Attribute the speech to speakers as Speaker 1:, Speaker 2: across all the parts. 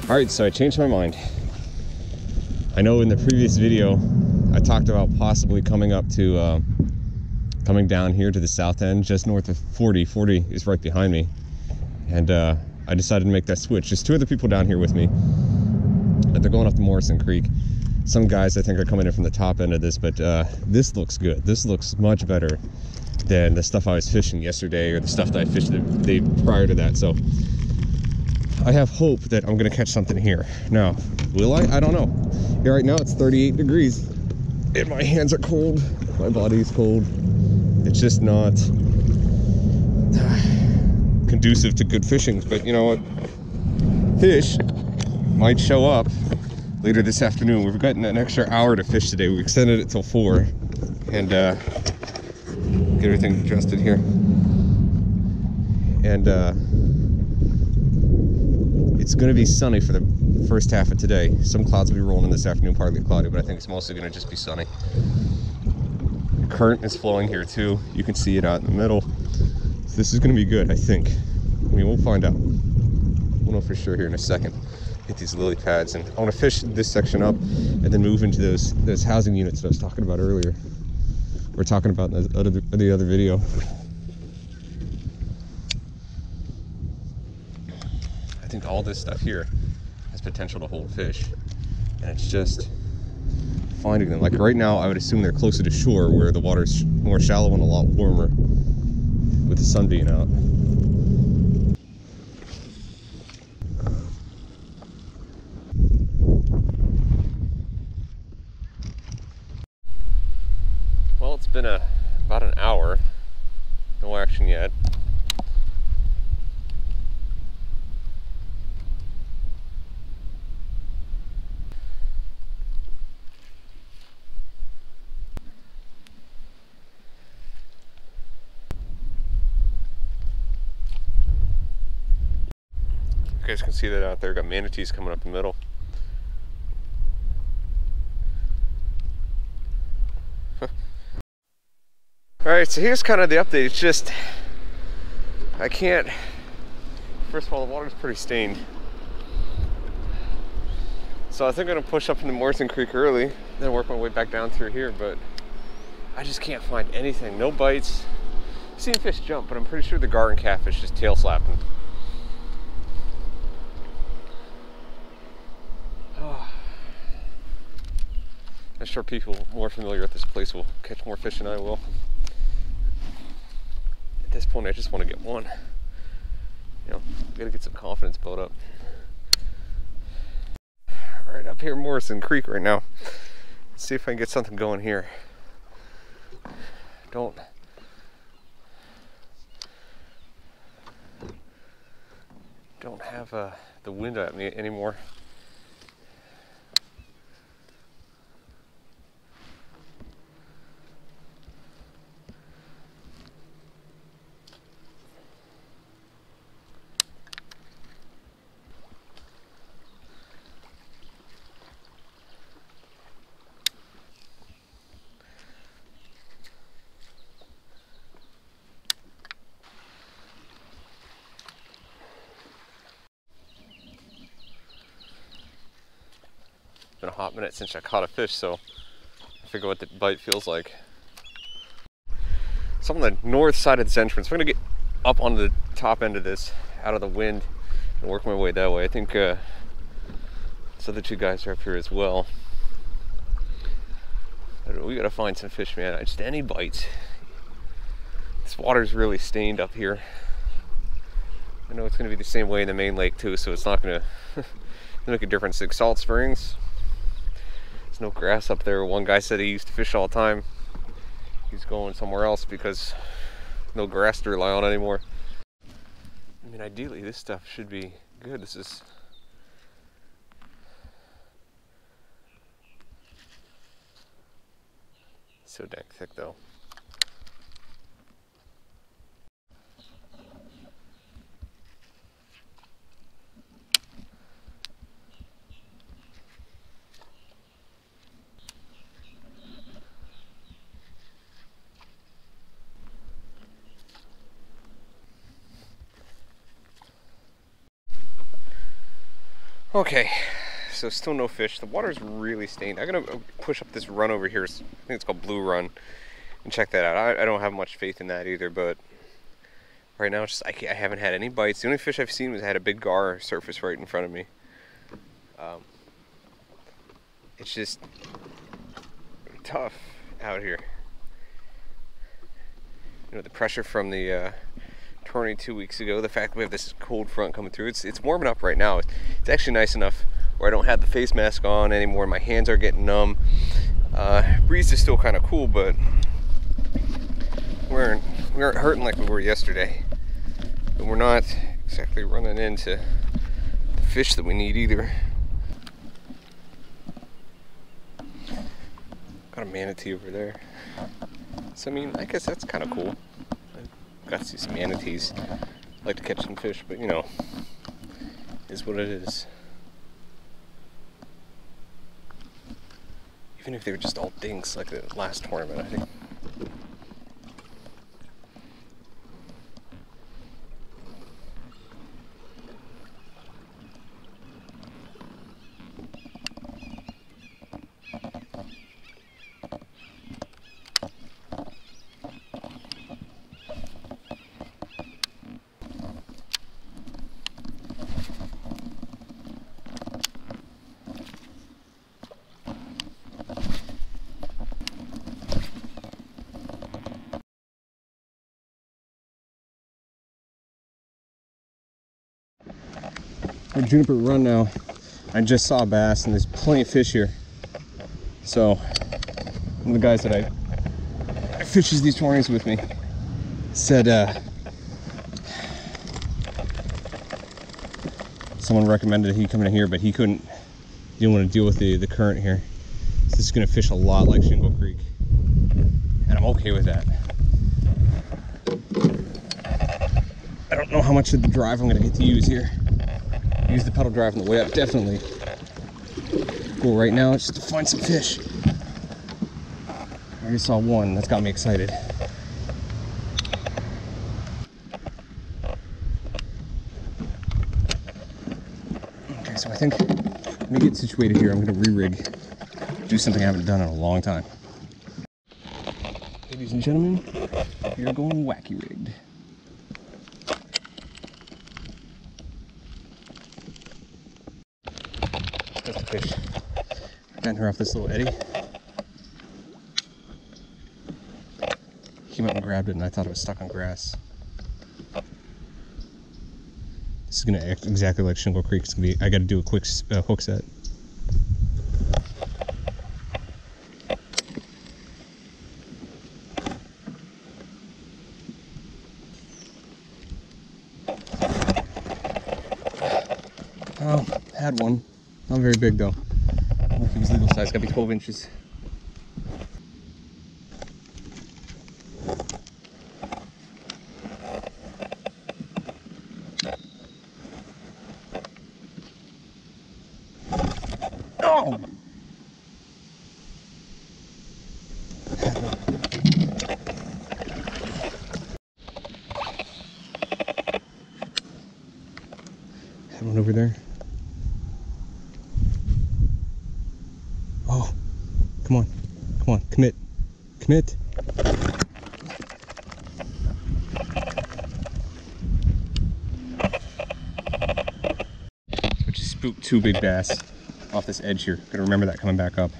Speaker 1: All right, so I changed my mind. I know in the previous video, I talked about possibly coming up to, coming down here to the south end, just north of 40. 40 is right behind me. And I decided to make that switch. There's two other people down here with me, but they're going up the Morrison Creek. Some guys I think are coming in from the top end of this, but this looks good. This looks much better than the stuff I was fishing yesterday or the stuff that I fished the day prior to that. So I have hope that I'm gonna catch something here. Now, will I? I don't know. Here right now it's 38 degrees and my hands are cold, my body's cold. It's just not conducive to good fishing, but you know what? Fish might show up later this afternoon. We've gotten an extra hour to fish today. We extended it till 4 and get everything adjusted here. And it's going to be sunny for the first half of today. Some clouds will be rolling in this afternoon, partly cloudy, but I think it's mostly going to just be sunny. The current is flowing here too. You can see it out in the middle. So this is going to be good, I think. I mean, we'll find out. We'll know for sure here in a second. Hit these lily pads, and I want to fish this section up and then move into those housing units that I was talking about earlier. We're talking about in the other video. I think all this stuff here has potential to hold fish, and it's just finding them. Like right now, I would assume they're closer to shore where the water's more shallow and a lot warmer with the sun being out. Well, it's been about an hour, no action yet. You guys can see that out there. Got manatees coming up the middle. Alright, so here's kind of the update. It's just, I can't, first of all, the water's pretty stained. So I think I'm going to push up into Morrison Creek early, then work my way back down through here, but I just can't find anything. No bites. I've seen fish jump, but I'm pretty sure the garden KAF is just tail slapping. I'm sure people more familiar with this place will catch more fish than I will. At this point, I just want to get one. You know, gotta get some confidence built up. Right up here, Morrison Creek right now. Let's see if I can get something going here. Don't have the wind at me anymore. Been a hot minute since I caught a fish, so I figure what the bite feels like. So I'm on the north side of this entrance. I'm gonna get up on the top end of this, out of the wind, and work my way that way. I think these other two guys are up here as well. We gotta find some fish, man. Just any bites. This water's really stained up here. I know it's gonna be the same way in the main lake too, so it's not gonna make a difference. Like Salt Springs, there's no grass up there. One guy said he used to fish all the time. He's going somewhere else because no grass to rely on anymore. I mean, ideally this stuff should be good. This is so dang thick though. Okay, so still no fish. The water's really stained. I'm gonna push up this run over here. I think it's called Blue Run, and check that out. I don't have much faith in that either, but right now it's just I haven't had any bites. The only fish I've seen had a big gar surface right in front of me. It's just tough out here. You know, the pressure from the tornado 2 weeks ago, the fact that we have this cold front coming through, it's warming up right now. It's actually nice enough where I don't have the face mask on anymore. My hands are getting numb. Breeze is still kind of cool, but we aren't hurting like we were yesterday. But we're not exactly running into the fish that we need either. Got a manatee over there. So I mean, I guess that's kind of cool. I've got to see some manatees. I like to catch some fish, but you know, is what it is. Even if they were just all dinks like the last tournament, I think. We're Juniper Run now. I just saw a bass and there's plenty of fish here. So one of the guys that I fishes these tourneys with me said someone recommended he come in here, but he didn't want to deal with the current here. So this is going to fish a lot like Shingle Creek, and I'm okay with that. I don't know how much of the drive I'm going to get to use here. Use the pedal drive on the way up, definitely. Cool, right now it's just to find some fish. I already saw one, that's got me excited. Okay, so I think let me get situated here. I'm gonna re-rig, do something I haven't done in a long time. Ladies and gentlemen, we are going wacky rigged. That's the fish. Got her off this little eddy. Came up and grabbed it, and I thought it was stuck on grass. This is gonna act exactly like Shingle Creek. It's gonna be. I got to do a quick hook set. Oh, had one. Not very big though. I don't know if it was legal size. Gotta be 12 inches. Oh! Had one over there. Oh, come on, come on, commit, commit. So just spooked two big bass off this edge here. Gotta remember that coming back up.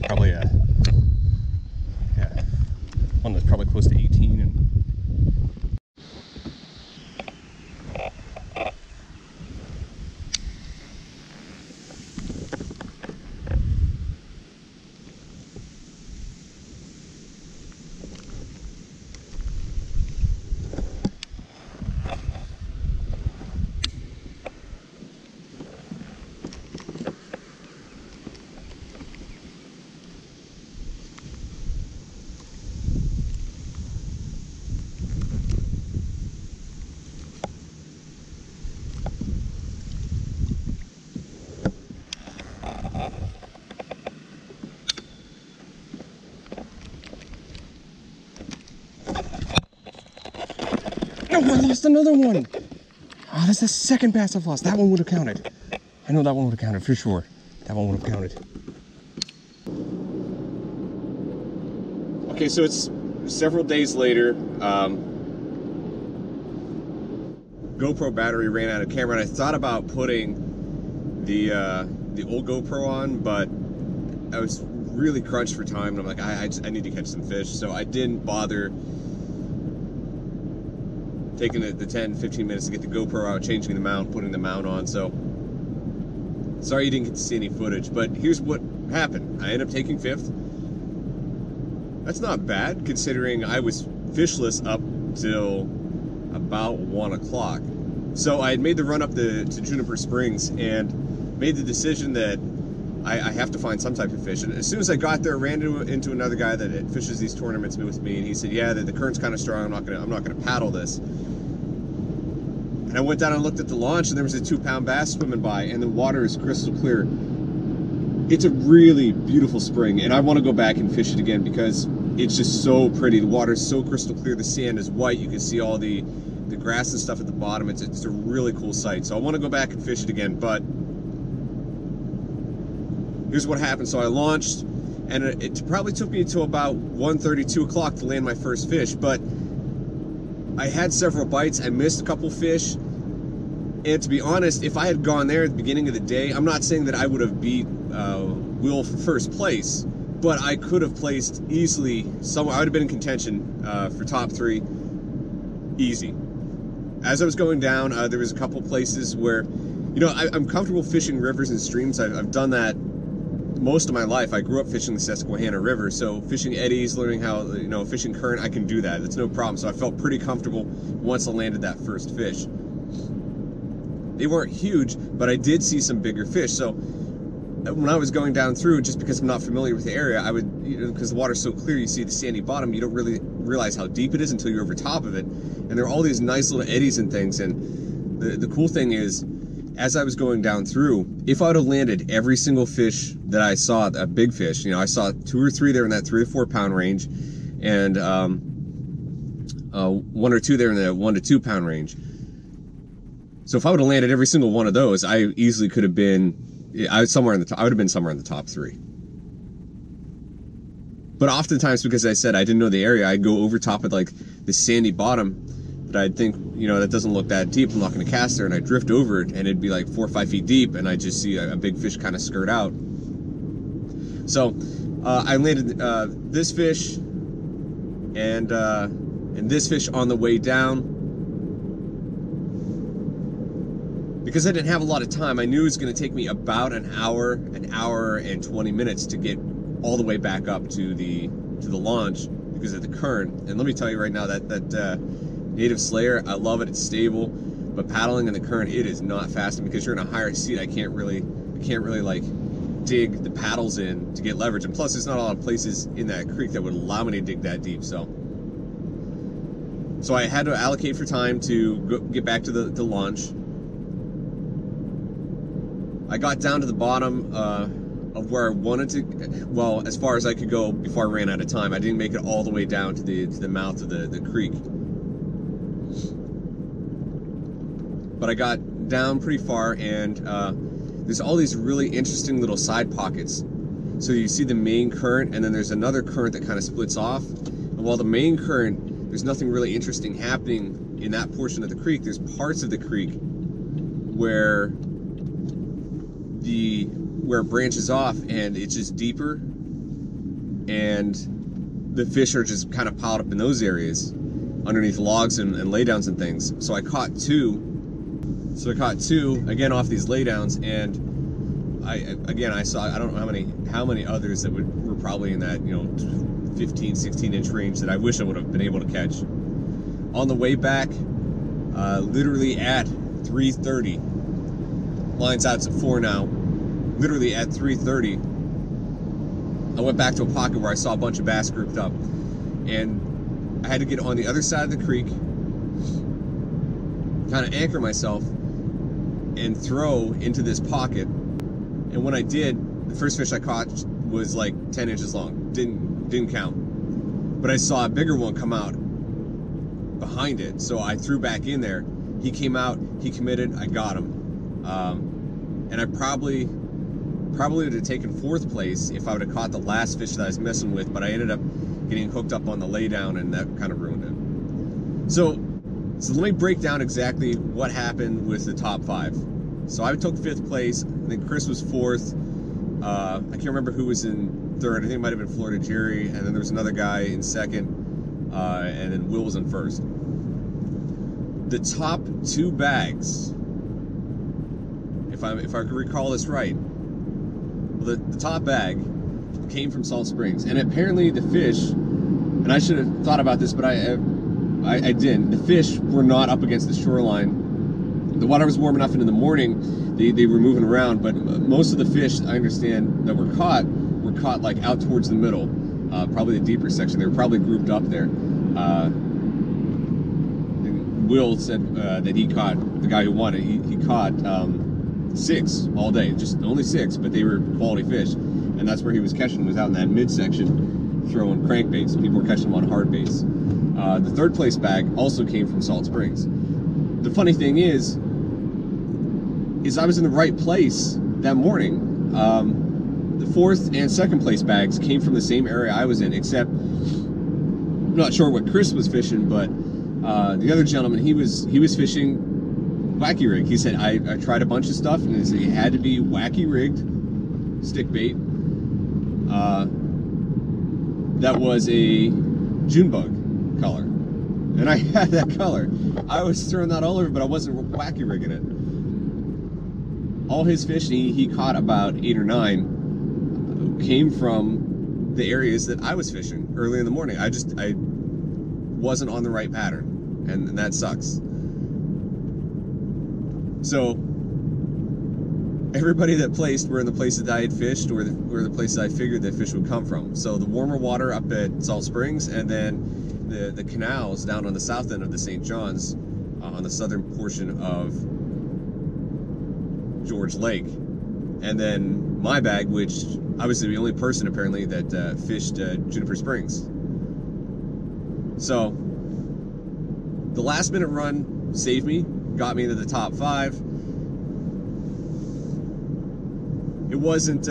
Speaker 1: Probably one that's probably close to 18 and. Oh, I lost another one. Oh, that's the second bass I've lost. That one would have counted. I know that one would have counted for sure. That one would have counted. Okay, so it's several days later. GoPro battery ran out of camera, and I thought about putting the old GoPro on, but I was really crunched for time, and I'm like, I need to catch some fish, so I didn't bother taking the 10-15 minutes to get the GoPro out, changing the mount, putting the mount on. So sorry you didn't get to see any footage, but here's what happened. I ended up taking 5th. That's not bad considering I was fishless up till about 1 o'clock. So I had made the run up to Juniper Springs and made the decision that I have to find some type of fish. And as soon as I got there, I ran into another guy that fishes these tournaments with me, and he said, "Yeah, the current's kind of strong. I'm not gonna paddle this." And I went down and looked at the launch, and there was a 2-pound bass swimming by, and the water is crystal clear. It's a really beautiful spring, and I want to go back and fish it again because it's just so pretty. The water is so crystal clear. The sand is white. You can see all the grass and stuff at the bottom. It's a really cool sight. So I want to go back and fish it again, but here's what happened. So I launched, and it probably took me until about 1:30, 2 o'clock to land my first fish, but I had several bites. I missed a couple fish, and to be honest, if I had gone there at the beginning of the day, I'm not saying that I would have beat Will for first place, but I could have placed easily somewhere. I would have been in contention for top 3 easy. As I was going down, there was a couple places where, you know, I'm comfortable fishing rivers and streams. I've done that most of my life. I grew up fishing the Susquehanna River, so fishing eddies, learning how, you know, fishing current, I can do that. It's no problem. So I felt pretty comfortable once I landed that first fish. They weren't huge, but I did see some bigger fish. So when I was going down through, just because I'm not familiar with the area, I would, you know, because the water's so clear, you see the sandy bottom, you don't really realize how deep it is until you're over top of it. And there are all these nice little eddies and things. And the cool thing is, as I was going down through, if I would have landed every single fish that I saw, a big fish, you know, I saw 2 or 3 there in that 3 to 4 pound range, and 1 or 2 there in the 1 to 2 pound range. So if I would have landed every single one of those, I easily could have been, I would have been somewhere in the top 3. But oftentimes, because I said I didn't know the area, I'd go over top of like the sandy bottom that I'd think, you know, that doesn't look that deep, I'm not going to cast there, and I'd drift over it, and it'd be like 4 or 5 feet deep, and I'd just see a big fish kind of skirt out. So I landed this fish and this fish on the way down. Because I didn't have a lot of time, I knew it was going to take me about an hour and 20 minutes to get all the way back up to the launch because of the current. And let me tell you right now that Native Slayer, I love it. It's stable, but paddling in the current, it is not fast. And because you're in a higher seat, I can't really like dig the paddles in to get leverage. And plus, there's not a lot of places in that creek that would allow me to dig that deep. So I had to allocate for time to get back to the launch. I got down to the bottom of where I wanted to, well, as far as I could go before I ran out of time. I didn't make it all the way down to the mouth of the creek. But I got down pretty far, and there's all these really interesting little side pockets. So you see the main current, and then there's another current that kind of splits off. And while the main current, there's nothing really interesting happening in that portion of the creek, there's parts of the creek where it branches off and it's just deeper, and the fish are just kind of piled up in those areas underneath logs and laydowns and things. So I caught two again off these laydowns, and I saw, I don't know how many others that were probably in that, you know, 15-16 inch range that I wish I would have been able to catch. On the way back, literally at 3:30, line's out to 4 now. Literally at 3:30, I went back to a pocket where I saw a bunch of bass grouped up, and I had to get on the other side of the creek, kind of anchor myself, and throw into this pocket. And when I did, the first fish I caught was like 10 inches long. Didn't count. But I saw a bigger one come out behind it, so I threw back in there. He came out He committed. I got him. And I probably would have taken 4th place if I would have caught the last fish that I was messing with, but I ended up getting hooked up on the laydown, and that kind of ruined it. So let me break down exactly what happened with the top 5. So I took 5th place. I think Chris was 4th. I can't remember who was in 3rd. I think it might have been Florida Jerry, and then there was another guy in 2nd, and then Will was in 1st. The top 2 bags, if I recall this right, the top bag came from Salt Springs, and apparently the fish, and I should have thought about this, but I didn't. The fish were not up against the shoreline. The water was warm enough, and in the morning they were moving around, but most of the fish, I understand, that were caught like out towards the middle, probably the deeper section. They were probably grouped up there. Will said that he caught, the guy who won it, he caught 6 all day, just only 6, but they were quality fish, and that's where he was catching, was out in that midsection throwing crankbaits. People were catching them on hard baits. The 3rd place bag also came from Salt Springs. The funny thing is I was in the right place that morning. The 4th and 2nd place bags came from the same area I was in, except I'm not sure what Chris was fishing, but the other gentleman, he was fishing wacky rig. He said, I tried a bunch of stuff, and he said it had to be wacky rigged stick bait. That was a June bug color, and I had that color. I was throwing that all over, but I wasn't wacky rigging it. All his fish, he caught about 8 or 9, came from the areas that I was fishing early in the morning. I wasn't on the right pattern, and that sucks. So everybody that placed were in the places that I had fished, or the places I figured that fish would come from. So the warmer water up at Salt Springs, and then the canals down on the south end of the St. John's, on the southern portion of George Lake. And then my bag, which I was the only person apparently that fished Juniper Springs. So the last minute run saved me, got me into the top 5. It wasn't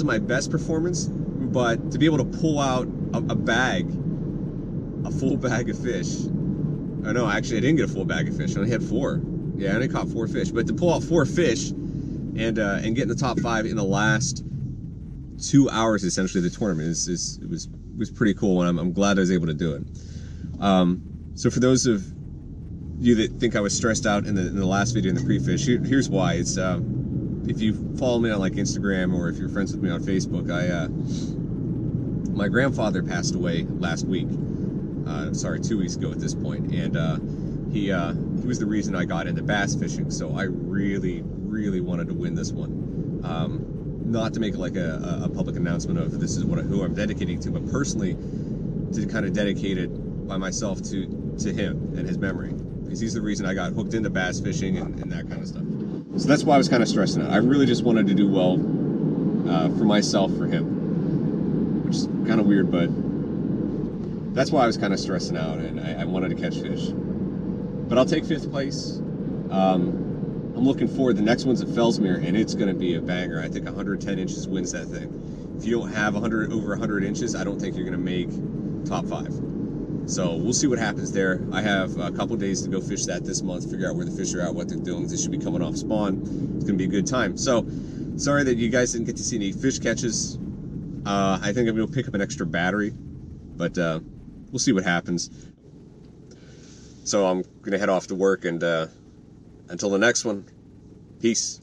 Speaker 1: my best performance, but to be able to pull out a full bag of fish. Oh no, actually I didn't get a full bag of fish. I only had 4. Yeah, I only caught 4 fish. But to pull out 4 fish and get in the top 5 in the last 2 hours, essentially, of the tournament, it was pretty cool, and I'm glad I was able to do it. So for those of you that think I was stressed out in the last video in the pre-fish, here's why. It's if you follow me on like Instagram, or if you're friends with me on Facebook, my grandfather passed away last week. Sorry, 2 weeks ago at this point, and he was the reason I got into bass fishing. So I really wanted to win this one. Not to make like a public announcement of this is who I'm dedicating to, but personally to kind of dedicate it by myself to him and his memory, because he's the reason I got hooked into bass fishing and that kind of stuff. So that's why I was kind of stressing out. I really just wanted to do well for myself, for him, which is kind of weird, but that's why I was kind of stressing out, and I wanted to catch fish. But I'll take 5th place. I'm looking forward. The next one's at Fellsmere, and it's going to be a banger. I think 110 inches wins that thing. If you don't have over 100 inches, I don't think you're going to make top 5. So we'll see what happens there. I have a couple days to go fish that this month, figure out where the fish are at, what they're doing. They should be coming off spawn. It's going to be a good time. So sorry that you guys didn't get to see any fish catches. I think I'm going to pick up an extra battery, but we'll see what happens. So I'm going to head off to work, and until the next one, peace.